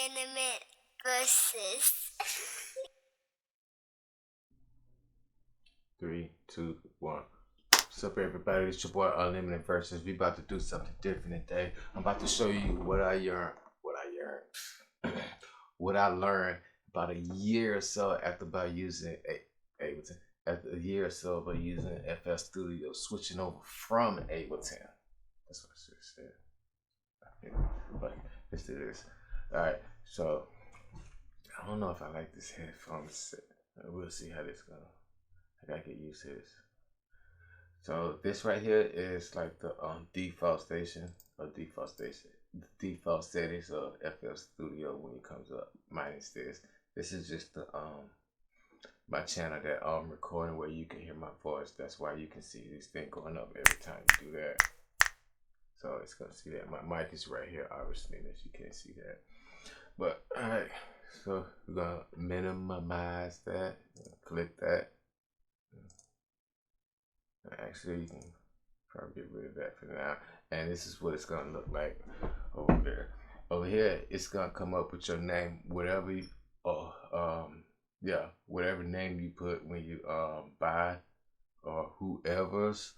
Unlimited versus. 3, 2, 1. What's up, everybody? It's your boy Unlimited Versus. We about to do something different today. I'm about to show you what I what I learned about a year or so after using after a year or so about using FL Studio, switching over from Ableton. That's what I should have said. But let's do this. All right. So I don't know if I like this headphone set. We'll see how this goes. I gotta get used to this. So this right here is like the default settings of FL Studio when it comes up. Minus this. This is just the my channel that I'm recording where you can hear my voice. That's why you can see this thing going up every time you do that. So it's gonna see that my mic is right here, obviously, that you can't see that. But alright, so we're gonna minimize that, click that. Actually, you can probably get rid of that for now. And this is what it's gonna look like over there. Over here, it's gonna come up with your name, whatever you, whatever name you put when you buy or whoever's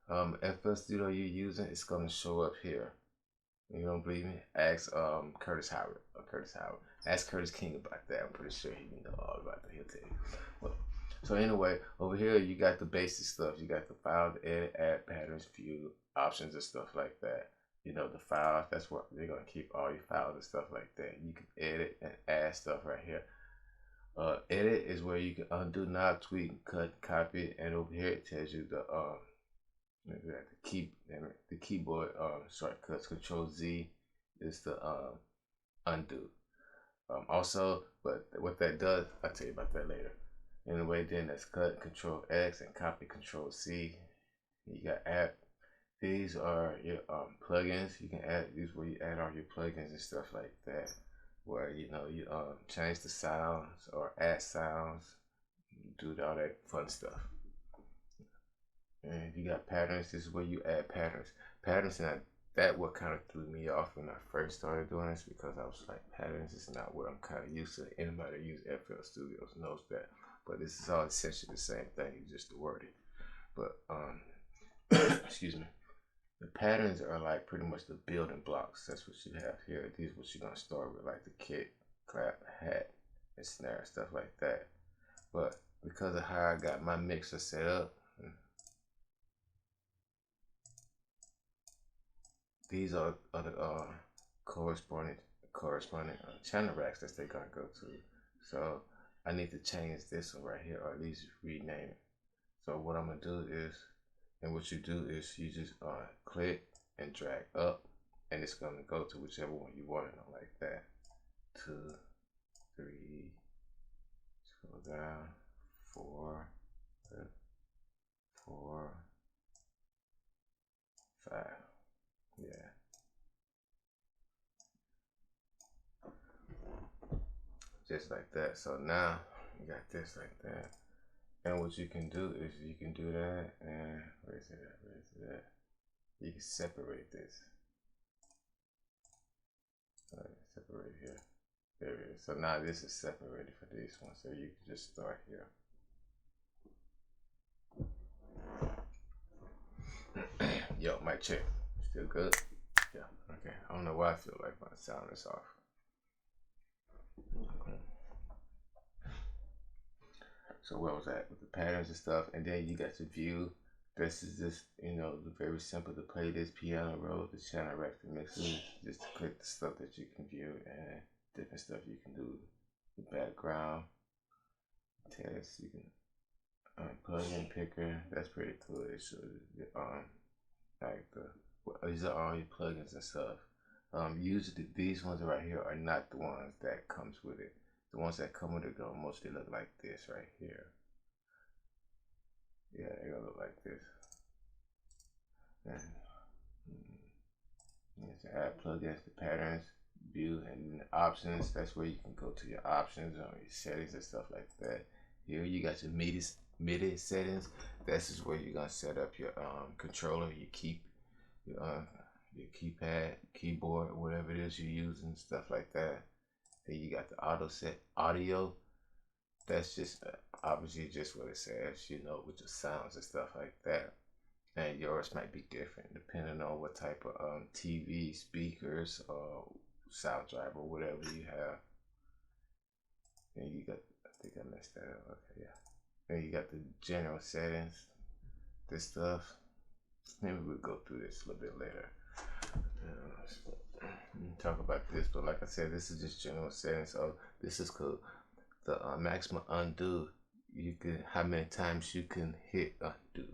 FL Studio you're using, it's gonna show up here. You don't believe me? Ask Curtis Howard. Ask Curtis King about that. I'm pretty sure he know all about that. He'll tell you. Well, so anyway, over here you got the basic stuff. You got the file, edit, add patterns, view, options, and stuff like that. You know, the files, that's what they're gonna keep all your files and stuff like that. You can edit and add stuff right here. Edit is where you can undo, knob, tweak, cut, copy, and over here it tells you the keyboard shortcuts. Control Z is the undo. Also, but what that does, I'll tell you about that later. Anyway, then that's cut, Control X, and copy, Control C. You got add. These are your plugins. You can add these where you add all your plugins and stuff like that. Where you change the sounds or add sounds, do all that fun stuff. And you got patterns. This is where you add patterns. And that what kind of threw me off when I first started doing this, because I was like, patterns is not what I'm kind of used to. Anybody that use FL Studios knows that. But this is all essentially the same thing, it's just the wording. But excuse me. The patterns are like pretty much the building blocks. That's what you have here. These are what you're gonna start with, like the kick, clap, hat, and snare, stuff like that. But because of how I got my mixer set up, these are the corresponding channel racks that they're gonna go to. So I need to change this one right here, or at least rename it. So what I'm gonna do is, and what you do is you just click and drag up, and it's gonna go to whichever one you want it on, like that. 2, 3, scroll down, 4, 4, 5. Yeah. Just like that. So now you got this like that. And what you can do is you can do that, and where is it at? You can separate this. Separate here. There it is. So now this is separated for this one. So you can just start here. Yo, mic check. Still good? Yeah. Okay. I don't know why I feel like my sound is off. Okay. So where was that with the patterns and stuff? And then you got your view. This is just, very simple to play this piano roll, the channel rack, the mixes. Just to click the stuff that you can view and different stuff you can do. The background, test, you can plug-in picker. That's pretty cool. It shows these are all your plugins and stuff. Usually these ones right here are not the ones that comes with it. The ones that come with it gonna mostly look like this right here. Yeah, they're gonna look like this. And to add plugins, the patterns, view, and options. That's where you can go to your options or your settings and stuff like that. Here you got your MIDI settings. This is where you're gonna set up your controller, your keypad, keyboard, whatever it is you're using, stuff like that. Then you got the auto set audio. That's just obviously just what it says, with the sounds and stuff like that. And yours might be different depending on what type of TV speakers or sound driver, whatever you have. Then you got, I think I messed that up. Okay, yeah. Then you got the general settings, this stuff. Maybe we'll go through this a little bit later. Talk about this, but like I said, this is just general settings. So this is called the maximum undo. You can, how many times you can hit undo,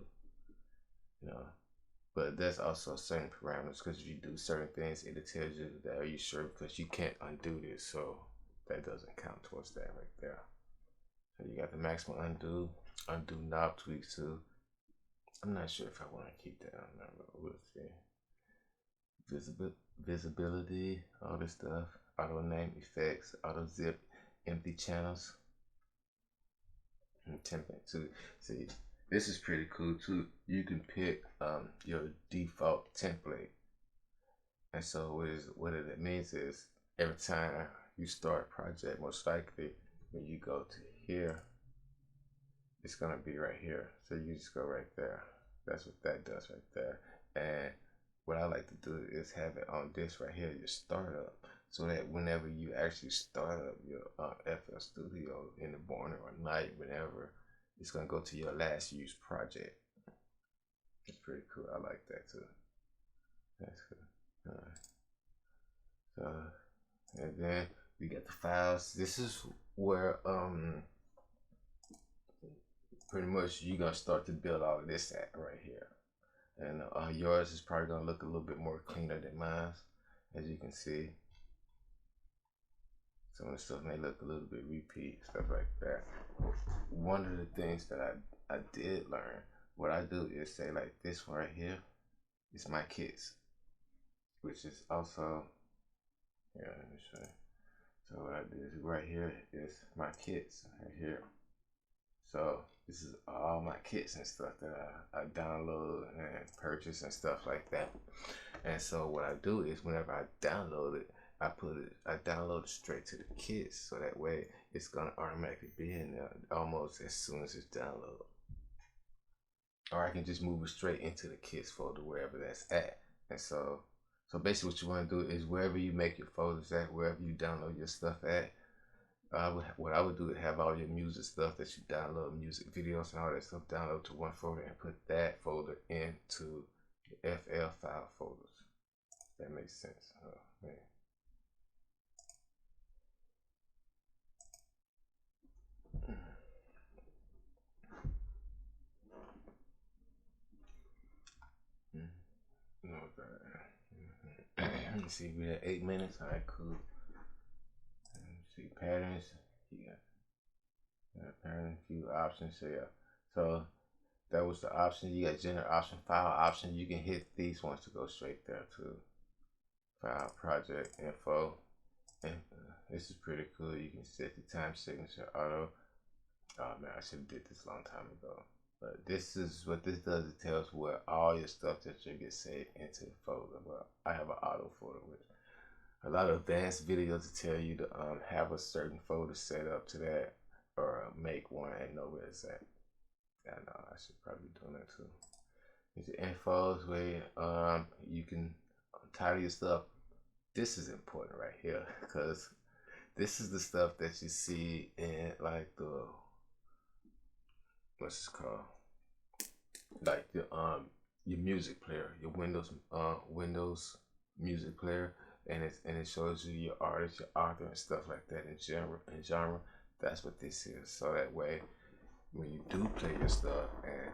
but there's also certain parameters, because if you do certain things, it tells you that, are you sure, because you can't undo this, so that doesn't count towards that right there. So you got the maximum undo knob tweaks too. I'm not sure if I want to keep that on there, but we'll see. Visibility, all this stuff, auto name effects, auto zip, empty channels, and template too. See, this is pretty cool too. You can pick your default template, and so what it means is every time you start a project, most likely when you go to here, it's gonna be right here. So you just go right there. That's what that does right there. And what I like to do is have it on this right here, your startup, so that whenever you actually start up your FL Studio in the morning or night, whenever, it's gonna go to your last used project. It's pretty cool. I like that too. That's good. All right. So, and then we got the files. This is where pretty much you're gonna start to build all of this at right here. And yours is probably gonna look a little bit more cleaner than mine, as you can see. Some of the stuff may look a little bit repeat, stuff like that. One of the things that I did learn, what I do is say like this one right here is my kits, which is also, yeah, let me show you. So what I do is right here is my kits right here. So this is all my kits and stuff that I download and purchase and stuff like that. And so what I do is whenever I download it, I download it straight to the kits, so that way it's gonna automatically be in there almost as soon as it's downloaded. Or I can just move it straight into the kits folder, wherever that's at. And so basically what you want to do is wherever you make your folders at, wherever you download your stuff at, what I would do is have all your music stuff that you download, music videos and all that stuff, download to one folder and put that folder into your FL file folders. That makes sense. Oh, man. Let me see, we had 8 minutes. All right, cool. Let me see, patterns. Yeah, pattern, few options. So yeah, so that was the option. You got general option, file option. You can hit these ones to go straight there to file, project info. And this is pretty cool. You can set the time signature auto. Oh man, I should have did this a long time ago. But this is what this does. It tells where all your stuff that you get saved into the folder. Well, I have an auto folder with a lot of advanced videos to tell you to have a certain folder set up to that, or make one and know where it's at. I know I should probably be doing that too. These are infos where you can title your stuff. This is important right here, because this is the stuff that you see in like the, what's this called, like the your music player, your Windows music player, and it shows you your artist, your author, and stuff like that in genre. That's what this is. So that way, when you do play your stuff and